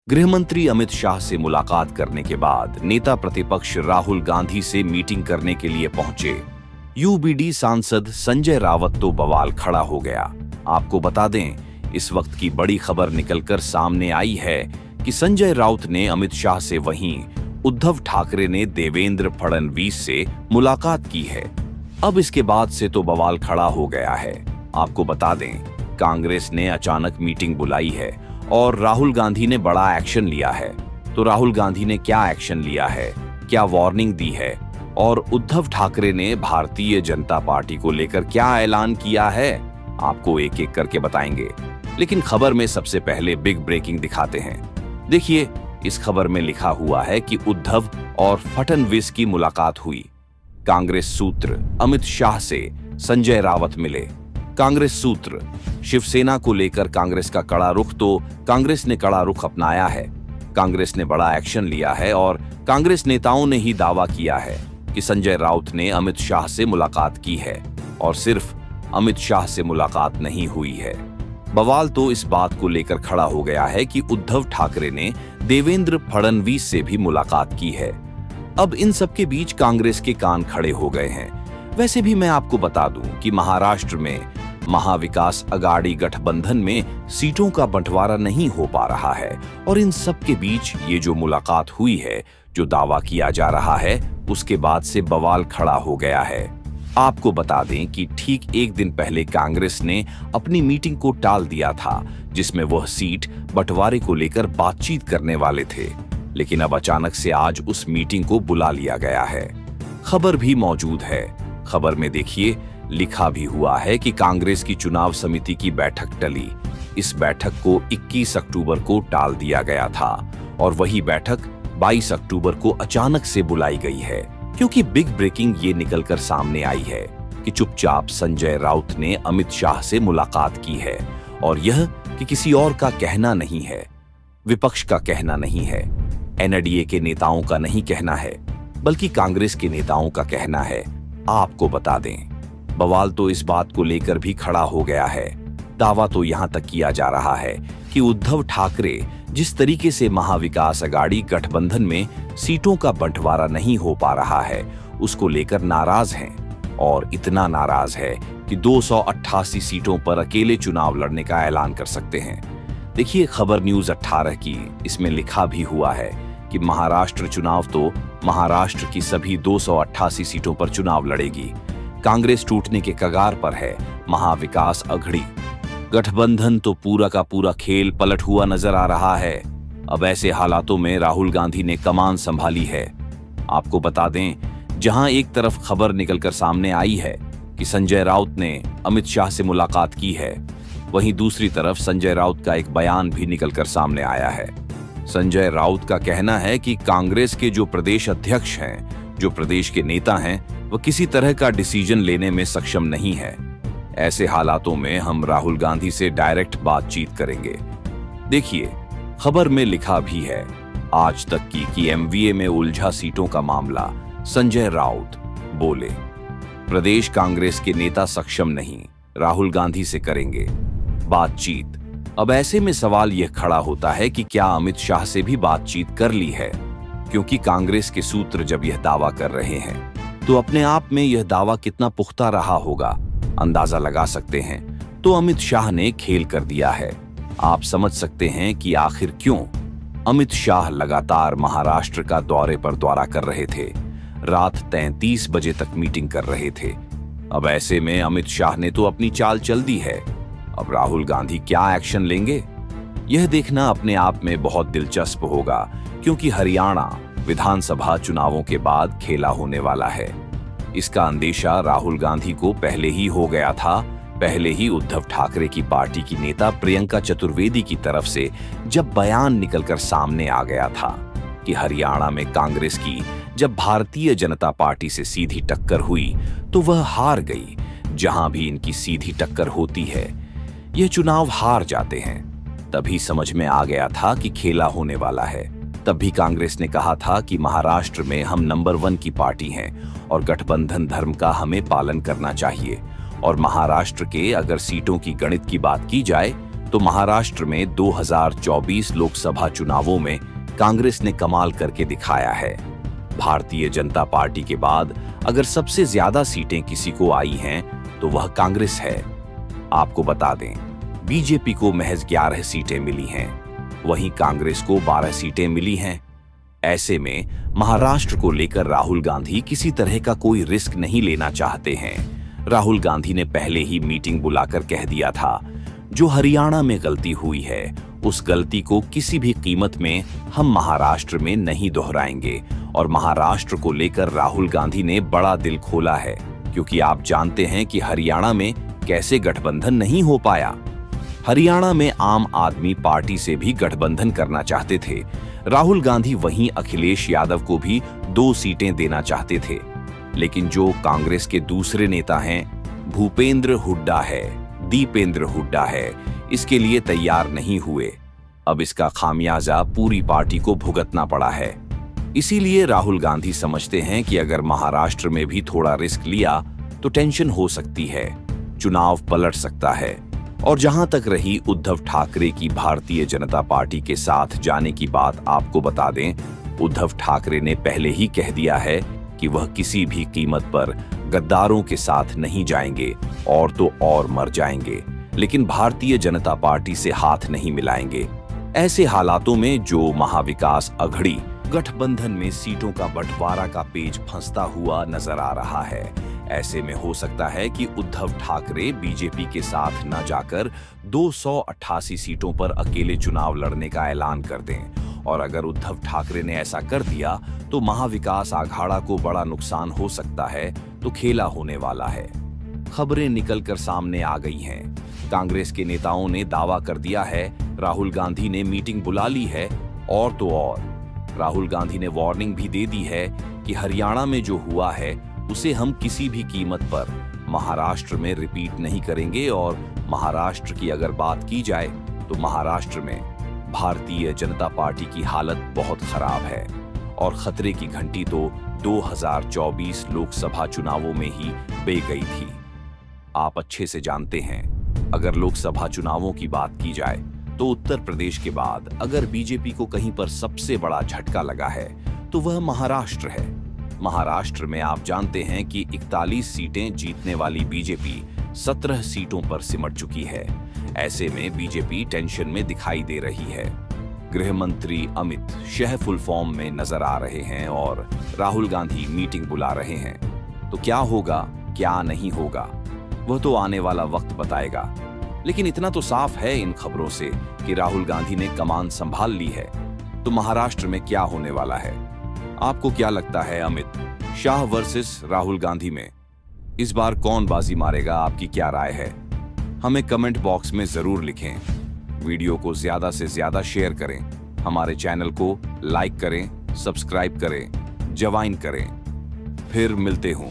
गृहमंत्री अमित शाह से मुलाकात करने के बाद नेता प्रतिपक्ष राहुल गांधी से मीटिंग करने के लिए पहुंचे यूबीडी सांसद संजय राउत तो बवाल खड़ा हो गया। आपको बता दें, इस वक्त की बड़ी खबर निकलकर सामने आई है कि संजय राउत ने अमित शाह से वहीं उद्धव ठाकरे ने देवेंद्र फडणवीस से मुलाकात की है। अब इसके बाद से तो बवाल खड़ा हो गया है। आपको बता दें, कांग्रेस ने अचानक मीटिंग बुलाई है और राहुल गांधी ने बड़ा एक्शन लिया है। तो राहुल गांधी ने क्या एक्शन लिया है, क्या वार्निंग दी है और उद्धव ठाकरे ने भारतीय जनता पार्टी को लेकर क्या ऐलान किया है, आपको एक एक करके बताएंगे। लेकिन खबर में सबसे पहले बिग ब्रेकिंग दिखाते हैं। देखिए, इस खबर में लिखा हुआ है कि उद्धव और फडणवीस की मुलाकात हुई। कांग्रेस सूत्र अमित शाह से संजय राउत मिले। कांग्रेस सूत्र शिवसेना को लेकर कांग्रेस का कड़ा रुख, तो कांग्रेस ने कड़ा रुख अपनाया है। कांग्रेस ने बड़ा एक्शन लिया है और कांग्रेस नेताओं ने ही दावा किया है कि संजय राउत ने अमित शाह से मुलाकात की है और सिर्फ अमित शाह से मुलाकात नहीं हुई है। बवाल तो इस बात को लेकर खड़ा हो गया है कि उद्धव ठाकरे ने देवेंद्र फडणवीस से भी मुलाकात की है। अब इन सबके बीच कांग्रेस के कान खड़े हो गए हैं। वैसे भी मैं आपको बता दूं कि महाराष्ट्र में महाविकास अघाड़ी गठबंधन में सीटों का बंटवारा नहीं हो पा रहा है और इन सब के बीच ये जो मुलाकात हुई है, जो दावा किया जा रहा है, उसके बाद से बवाल खड़ा हो गया है। आपको बता दें कि ठीक एक दिन पहले कांग्रेस ने अपनी मीटिंग को टाल दिया था, जिसमें वह सीट बंटवारे को लेकर बातचीत करने वाले थे। लेकिन अब अचानक से आज उस मीटिंग को बुला लिया गया है। खबर भी मौजूद है। खबर में देखिए, लिखा भी हुआ है कि कांग्रेस की चुनाव समिति की बैठक टली। इस बैठक को 21 अक्टूबर को टाल दिया गया था और वही बैठक 22 अक्टूबर को अचानक से बुलाई गई है, क्योंकि बिग ब्रेकिंग ये निकलकर सामने आई है कि चुपचाप संजय राउत ने अमित शाह से मुलाकात की है और यह कि किसी और का कहना नहीं है, विपक्ष का कहना नहीं है, एनडीए के नेताओं का नहीं कहना है, बल्कि कांग्रेस के नेताओं का कहना है। आपको बता दें, बवाल तो इस बात को लेकर भी खड़ा हो गया है। दावा तो यहां तक किया जा रहा है कि उद्धव ठाकरे जिस तरीके से महाविकास अघाड़ी गठबंधन में सीटों का बंटवारा नहीं हो पा रहा है, उसको लेकर नाराज हैं और इतना नाराज है कि 288 सीटों पर अकेले चुनाव लड़ने का ऐलान कर सकते हैं। देखिए, खबर न्यूज 18 की, इसमें लिखा भी हुआ है कि महाराष्ट्र चुनाव तो महाराष्ट्र की सभी 288 सीटों पर चुनाव लड़ेगी। कांग्रेस टूटने के कगार पर है, महाविकास अघाड़ी गठबंधन तो पूरा का पूरा खेल पलट हुआ नजर आ रहा है। अब ऐसे हालातों में राहुल गांधी ने कमान संभाली है। आपको बता दें, जहां एक तरफ खबर निकलकर सामने आई है कि संजय राउत ने अमित शाह से मुलाकात की है, वहीं दूसरी तरफ संजय राउत का एक बयान भी निकलकर सामने आया है। संजय राउत का कहना है कि कांग्रेस के जो प्रदेश अध्यक्ष हैं, जो प्रदेश के नेता हैं, वह किसी तरह का डिसीजन लेने में सक्षम नहीं है। ऐसे हालातों में हम राहुल गांधी से डायरेक्ट बातचीत करेंगे। देखिए, खबर में लिखा भी है आज तक की कि एमवीए में उलझा सीटों का मामला। संजय राउत बोले, प्रदेश कांग्रेस के नेता सक्षम नहीं, राहुल गांधी से करेंगे बातचीत। अब ऐसे में सवाल यह खड़ा होता है कि क्या अमित शाह से भी बातचीत कर ली है, क्योंकि कांग्रेस के सूत्र जब यह दावा कर रहे हैं तो अपने आप में यह दावा कितना पुख्ता रहा होगा, अंदाजा लगा सकते हैं। तो अमित शाह ने खेल कर दिया है। आप समझ सकते हैं कि आखिर क्यों अमित शाह लगातार महाराष्ट्र का दौरे पर दौरा कर रहे थे, रात 33 बजे तक मीटिंग कर रहे थे। अब ऐसे में अमित शाह ने तो अपनी चाल चल दी है। अब राहुल गांधी क्या एक्शन लेंगे, यह देखना अपने आप में बहुत दिलचस्प होगा, क्योंकि हरियाणा विधानसभा चुनावों के बाद खेला होने वाला है। इसका अंदेशा राहुल गांधी को पहले ही हो गया था। पहले ही उद्धव ठाकरे की पार्टी की नेता प्रियंका चतुर्वेदी की तरफ से जब बयान निकलकर सामने आ गया था कि हरियाणा में कांग्रेस की जब भारतीय जनता पार्टी से सीधी टक्कर हुई तो वह हार गई। जहां भी इनकी सीधी टक्कर होती है, ये चुनाव हार जाते हैं। तभी समझ में आ गया था कि खेला होने वाला है। तब भी कांग्रेस ने कहा था कि महाराष्ट्र में हम नंबर 1 की पार्टी हैं और गठबंधन धर्म का हमें पालन करना चाहिए। और महाराष्ट्र के अगर सीटों की गणित की बात की जाए तो महाराष्ट्र में 2024 लोकसभा चुनावों में कांग्रेस ने कमाल करके दिखाया है। भारतीय जनता पार्टी के बाद अगर सबसे ज्यादा सीटें किसी को आई हैं तो वह कांग्रेस है। आपको बता दें, बीजेपी को महज 11 सीटें मिली हैं, वहीं कांग्रेस को 12 सीटें मिली हैं। ऐसे में महाराष्ट्र को लेकर राहुल गांधी किसी तरह का कोई रिस्क नहीं लेना चाहते हैं। राहुल गांधी ने पहले ही मीटिंग बुलाकर कह दिया था, जो हरियाणा में गलती हुई है उस गलती को किसी भी कीमत में हम महाराष्ट्र में नहीं दोहराएंगे। और महाराष्ट्र को लेकर राहुल गांधी ने बड़ा दिल खोला है, क्योंकि आप जानते हैं कि हरियाणा में कैसे गठबंधन नहीं हो पाया। हरियाणा में आम आदमी पार्टी से भी गठबंधन करना चाहते थे। राहुल गांधी वहीं अखिलेश यादव को भी 2 सीटें देना चाहते थे, लेकिन जो कांग्रेस के दूसरे नेता हैं, भूपेंद्र हुड्डा है, दीपेंद्र हुड्डा है, इसके लिए तैयार नहीं हुए। अब इसका खामियाजा पूरी पार्टी को भुगतना पड़ा है। इसीलिए राहुल गांधी समझते हैं कि अगर महाराष्ट्र में भी थोड़ा रिस्क लिया तो टेंशन हो सकती है, चुनाव पलट सकता है। और जहां तक रही उद्धव ठाकरे की भारतीय जनता पार्टी के साथ जाने की बात, आपको बता दें, उद्धव ठाकरे ने पहले ही कह दिया है कि वह किसी भी कीमत पर गद्दारों के साथ नहीं जाएंगे, और तो और मर जाएंगे, लेकिन भारतीय जनता पार्टी से हाथ नहीं मिलाएंगे। ऐसे हालातों में जो महाविकास अघड़ी गठबंधन में सीटों का बंटवारा का पेच फंसता हुआ नजर आ रहा है। ऐसे में हो सकता है कि उद्धव ठाकरे बीजेपी के साथ न जाकर 288 सीटों पर अकेले चुनाव लड़ने का ऐलान कर दें। और अगर उद्धव ठाकरे ने ऐसा कर दिया तो महाविकास अघाड़ा को बड़ा नुकसान हो सकता है, तो खेला होने वाला है। खबरें निकलकर सामने आ गई हैं। कांग्रेस के नेताओं ने दावा कर दिया है, राहुल गांधी ने मीटिंग बुला ली है, और तो और राहुल गांधी ने वार्निंग भी दे दी है कि हरियाणा में जो हुआ है उसे हम किसी भी कीमत पर महाराष्ट्र में रिपीट नहीं करेंगे। और महाराष्ट्र की अगर बात की जाए तो महाराष्ट्र में भारतीय जनता पार्टी की हालत बहुत खराब है, और खतरे की घंटी तो 2024 लोकसभा चुनावों में ही बज गई थी। आप अच्छे से जानते हैं, अगर लोकसभा चुनावों की बात की जाए तो उत्तर प्रदेश के बाद अगर बीजेपी को कहीं पर सबसे बड़ा झटका लगा है तो वह महाराष्ट्र है। महाराष्ट्र में आप जानते हैं कि 41 सीटें जीतने वाली बीजेपी 17 सीटों पर सिमट चुकी है। ऐसे में बीजेपी टेंशन में दिखाई दे रही है। गृह मंत्री अमित शाह फुल फॉर्म में नजर आ रहे हैं और राहुल गांधी मीटिंग बुला रहे हैं। तो क्या होगा, क्या नहीं होगा, वह तो आने वाला वक्त बताएगा। लेकिन इतना तो साफ है इन खबरों से कि राहुल गांधी ने कमान संभाल ली है। तो महाराष्ट्र में क्या होने वाला है? आपको क्या लगता है, अमित शाह वर्सेस राहुल गांधी में इस बार कौन बाजी मारेगा? आपकी क्या राय है? हमें कमेंट बॉक्स में जरूर लिखें। वीडियो को ज्यादा से ज्यादा शेयर करें, हमारे चैनल को लाइक करें, सब्सक्राइब करें, ज्वाइन करें। फिर मिलते हूं।